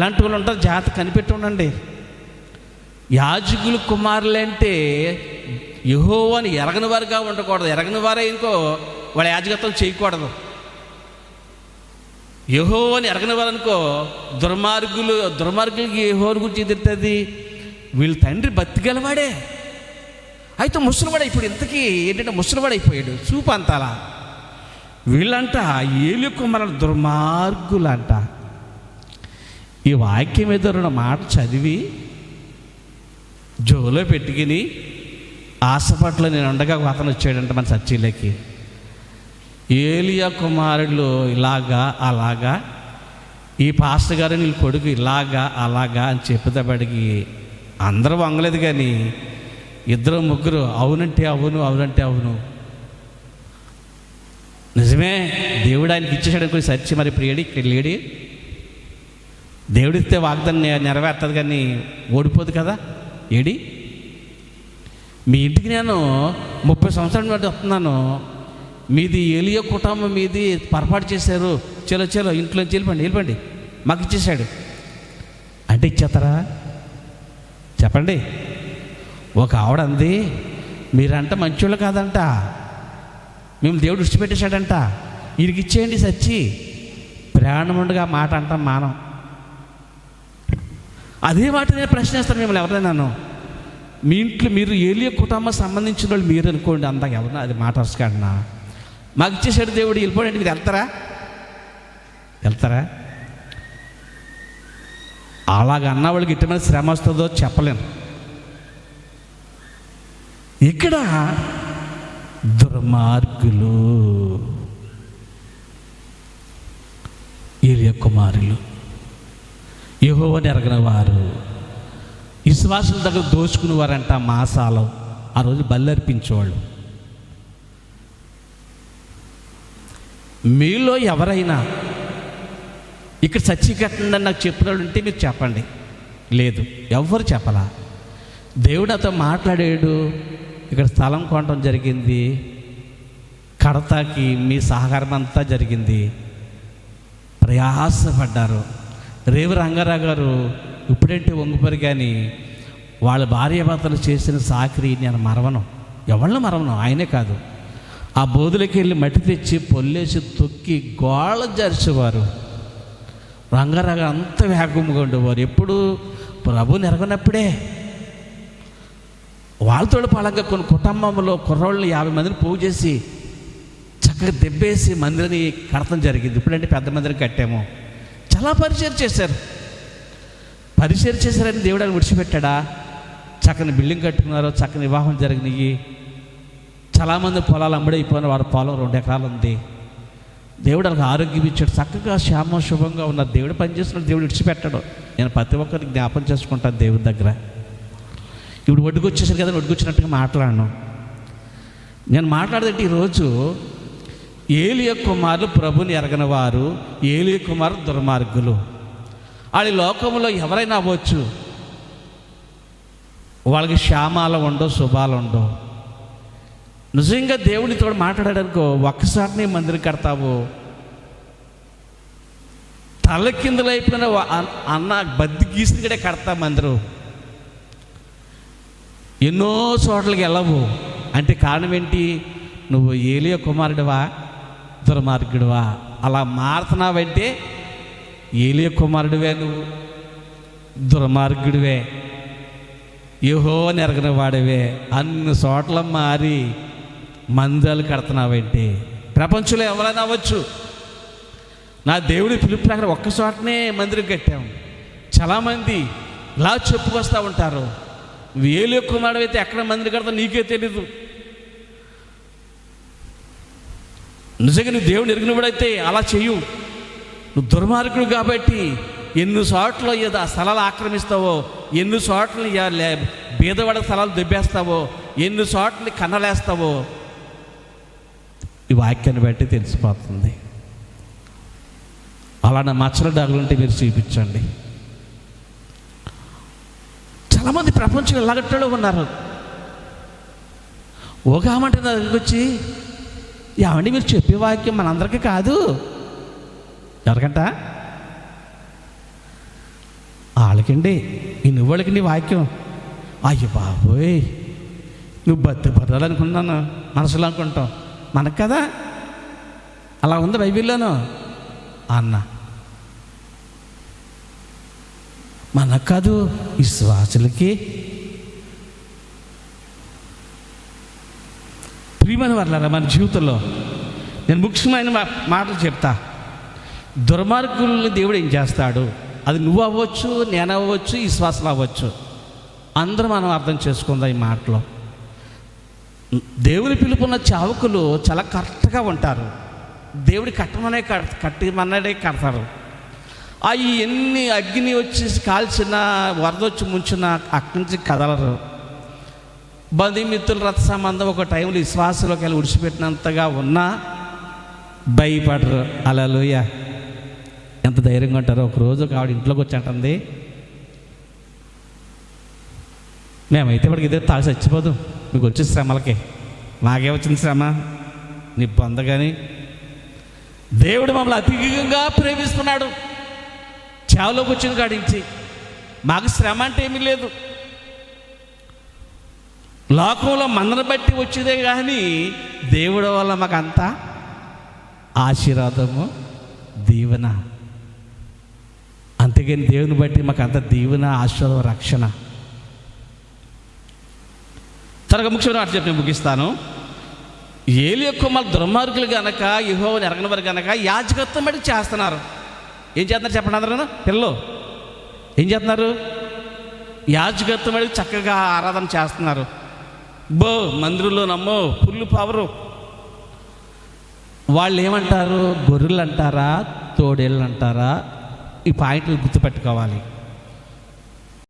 ఇలాంటి వాళ్ళు ఉంటారు, జాగ్రత్త కనిపెట్టి ఉండండి. యాజకులు కుమారులంటే యెహోవాని ఎరగని వారుగా ఉండకూడదు. ఎరగని వారే ఇంకో వాళ్ళ యాజకత్వం చేయకూడదు. యెహోవాని ఎరగని వారు అనుకో దుర్మార్గులకి యెహోవా గురించి ఎదురుతుంది. వీళ్ళ తండ్రి బతిగలవాడే, అయితే ముసలివాడు. ఇప్పుడు ఇంతకీ ఏంటంటే ముసలివాడు అయిపోయాడు, చూపు అంతలా. వీళ్ళంట ఏలి కుమారులు దుర్మార్గులంట. ఈ వాక్యం మీద రెండు మాట చదివి జోలో పెట్టుకుని ఆశపట్లో నేను ఉండగా అతను వచ్చాడంట మన చర్చిలోకి. ఏలియా కుమారులు ఇలాగా అలాగా, ఈ పాస్టర్ గారు వీళ్ళ కొడుకు ఇలాగా అలాగా అని చెప్పుదబడికి అందరూ వంగలేదు. కానీ ఇద్దరు ముగ్గురు అవునంటే అవును, అవునంటే అవును, నిజమే, దేవుడు ఆయనకి ఇచ్చేసాడు అనుకుని సచ్చి. మరి ఇప్పుడు ఇక్కడ లేడి, దేవుడిస్తే వాగ్దాన్ని నెరవేర్తుంది కానీ ఓడిపోదు కదా. ఏడి మీ ఇంటికి నేను 30 సంవత్సరాల నుండి వస్తున్నాను, మీది ఏలియా కుటుంబం మీది పొరపాటు చేశారు, చలో ఇంట్లోంచి వెళ్ళిపోండి మాకు ఇచ్చేసాడు అంటే ఇచ్చేస్తారా చెప్పండి? ఒక ఆవిడ అంది, మీరంట మంచోళ్ళు కాదంట, మేము దేవుడు విడిచిపెట్టేశాడంట, వీరికి ఇచ్చేయండి సచ్చి. ప్రాణం ఉండగా మాట అంటాం మానం. అదే మాట నేను ప్రశ్నిస్తాను మిమ్మల్ని ఎవరైనాను. మీ ఇంట్లో మీరు ఏలియా కుటుంబం సంబంధించిన వాళ్ళు మీరు అనుకోండి, అందాక ఎవరన్నా అది మాట వరుసకాడనా మాకు ఇచ్చేసాడు దేవుడు వెళ్ళిపోండి, మీరు వెళ్తారా? అలాగ అన్న వాళ్ళకి ఇటువంటి శ్రమ వస్తుందో చెప్పలేను. ఇక్కడ దుర్మార్గులు ఏలియా కుమారులు, యెహోవాని ఎరగని వారు, విశ్వాసుల దగ్గర దోచుకునేవారంట. మాసాలు ఆ రోజు బల్లర్పించేవాళ్ళు. మీలో ఎవరైనా ఇక్కడ చచ్చి కట్టండి నాకు చెప్పిన వాళ్ళు ఉంటే మీరు చెప్పండి. లేదు, ఎవ్వరు చెప్పలా. దేవుడు నాతో మాట్లాడాడు, ఇక్కడ స్థలం కొనడం జరిగింది, కడతాకి మీ సహకారం అంతా జరిగింది, ప్రయాసపడ్డారు. రేవు రంగారావు గారు ఇప్పుడంటే వంగిపోరు, కానీ వాళ్ళ భార్యాభర్తలు చేసిన సాకిరి నేను ఎవరిని మరవను. ఆయనే కాదు, ఆ బోధులకి వెళ్ళి మట్టి తెచ్చి పొల్లేసి తొక్కి గోళ జరిచేవారు. రంగారావు గారు అంత వేగముగా ఉండేవారు. ఎప్పుడు ప్రభుని ఎరగనప్పుడే వాళ్ళతో పలంగా కొన్ని కుటుంబంలో కుర్రోళ్ళని 50 మందిని పోగు చేసి చక్కగా దెబ్బేసి మందిని కడతం జరిగింది. ఇప్పుడంటే పెద్ద మందిని కట్టాము. చాలా పరిచయం చేశారని దేవుడు అని విడిచిపెట్టాడా? చక్కని బిల్డింగ్ కట్టుకున్నారు, చక్కని వివాహం జరిగినాయి. చాలామంది పొలాలు అమ్ముడైపోయిన వాడు పొలం 2 ఎకరాలు ఉంది. దేవుడు వాళ్ళకి ఆరోగ్యం ఇచ్చాడు, చక్కగా క్షేమ శుభంగా ఉన్నారు. దేవుడు పనిచేస్తున్నాడు, దేవుడు విడిచిపెట్టాడు. నేను ప్రతి ఒక్కరికి జ్ఞాపం చేసుకుంటాను దేవుడి దగ్గర. ఇప్పుడు ఒడ్డుకు వచ్చేసారు కదా, ఒడ్డుకు వచ్చినట్టుగా మాట్లాడను. నేను మాట్లాడదంటే ఈరోజు ఏలియా కుమారులు ప్రభుని ఎరగని వారు, ఏలియా కుమారులు దుర్మార్గులు. వాళ్ళ లోకంలో ఎవరైనా అవ్వచ్చు, వాళ్ళకి క్షేమాలు ఉండవు, శుభాలు ఉండవు. నిజంగా దేవుడితో మాట్లాడాడనుకో, ఒక్కసారిని మందిరం కడతావు, తల కిందలైపోయిన అన్న బద్ది గీసిగడే కడతా మందిరం. ఎన్నో చోట్లకి వెళ్ళవు అంటే కారణం ఏంటి? నువ్వు ఏలియా కుమారుడివా, దుర్మార్గుడివా? అలా మారుతున్నావంటే ఏలియా కుమారుడివే, నువ్వు దుర్మార్గుడివే, యెహోవాని ఎరగని వాడివే. అన్ని చోట్ల మారి మందిరాలు కడుతున్నావంటే ప్రపంచంలో ఎవరైనా అవ్వచ్చు. నా దేవుడి పిలుపు ప్రకారం ఒక్క చోటనే మందిరం కట్టాము. చాలామంది ఇలా చెప్పుకొస్తూ ఉంటారు, ఏలియా కుమారుడు అయితే ఎక్కడ మందిరం కడతా నీకే తెలీదు. నిజంగా నువ్వు దేవుని ఎరిగినవాడైతే అలా చెయ్యు. నువ్వు దుర్మార్గుడు కాబట్టి ఎన్ని చోట్ల ఆ స్థలాలు ఆక్రమిస్తావో, ఎన్ని చోట్ల బీదవాడ స్థలాలు దెబ్బేస్తావో, ఎన్ని చోట్ల కన్నలేస్తావో ఈ వాక్యాన్ని బట్టి తెలిసిపోతుంది. అలానే మచ్చల డాగులుంటే మీరు చూపించండి. చాలామంది ప్రపంచంలో ఎలాగట్టాడో ఉన్నారు. ఒక ఆమంటే నా దగ్గరికి వచ్చి, ఏమండి మీరు చెప్పే వాక్యం మనందరికీ కాదు, ఎవరికంట వాళ్ళకండి ఈ నువ్వులకి నీ వాక్యం అయ్యో బాబోయ్ నువ్వు బతకబడాలనుకున్నాను మనసులో అనుకుంటాం. మనకు కదా అలా ఉంది బైబిల్లోనూ అన్న. మనకు కాదు, విశ్వాసులకి. ప్రియమైన వాళ్ళారా, మన జీవితంలో నేను ముఖ్యమైన మాటలు చెప్తా. దుర్మార్గుల్ని దేవుడు ఏం చేస్తాడు, అది నువ్వు అవ్వచ్చు, నేను అవ్వచ్చు, విశ్వాసులు అవ్వచ్చు, అందరూ మనం అర్థం చేసుకుందాం ఈ మాటలో. దేవుని పిలుపున్న చావకులు చాలా కరెక్ట్గా ఉంటారు. దేవుడి కట్టమనే కడతారు. అవి ఎన్ని అగ్ని వచ్చి కాల్చిన, వరద వచ్చి ముంచిన అక్కడి నుంచి కదలరు. బంధుమిత్రుల రథ సంబంధం ఒక టైంలో విశ్వాసంలోకి వెళ్ళి విడిచిపెట్టినంతగా ఉన్నా భయపడరు. హల్లెలూయా. ఎంత ధైర్యంగా ఉంటారో. ఒకరోజు ఆవిడ ఇంట్లోకి వచ్చి అంటుంది, మేమైతే వాడికి ఇదే తాగి చచ్చిపోదు, మీకు వచ్చే శ్రమలకి. మాకే వచ్చింది శ్రమ, నీ పొందగాని. దేవుడు మమ్మల్ని అధికంగా ప్రేమిస్తున్నాడు. చావులోకి వచ్చిన కాడించి మాకు శ్రమ అంటే ఏమీ లేదు. లోకంలో మందను బట్టి వచ్చేదే కానీ దేవుడి వల్ల మాకు అంతా ఆశీర్వాదము, దీవెన. అంతేగాని దేవుని బట్టి మాకు అంత దీవెన, ఆశీర్వాదం, రక్షణ. త్వరగా ముఖ్యమైన మాట చెప్పి నేను ముగిస్తాను. ఏలి యొక్క మన దుర్మార్గులు కనుక, యెహోవాను ఎరగని వారు కనుక యాజకత్వం బట్టి చేస్తున్నారు. ఏం చేస్తున్నారు చెప్పండి అందరూ? పిల్లలు ఏం చేస్తున్నారు? యాజకత్వం బట్టి చక్కగా ఆరాధన చేస్తున్నారు. మందిరంలో నమ్మో ఫుల్ పవరు. వాళ్ళు ఏమంటారు? గొర్రెలు అంటారా, తోడేళ్ళు అంటారా? ఈ పాయింట్లు గుర్తుపెట్టుకోవాలి.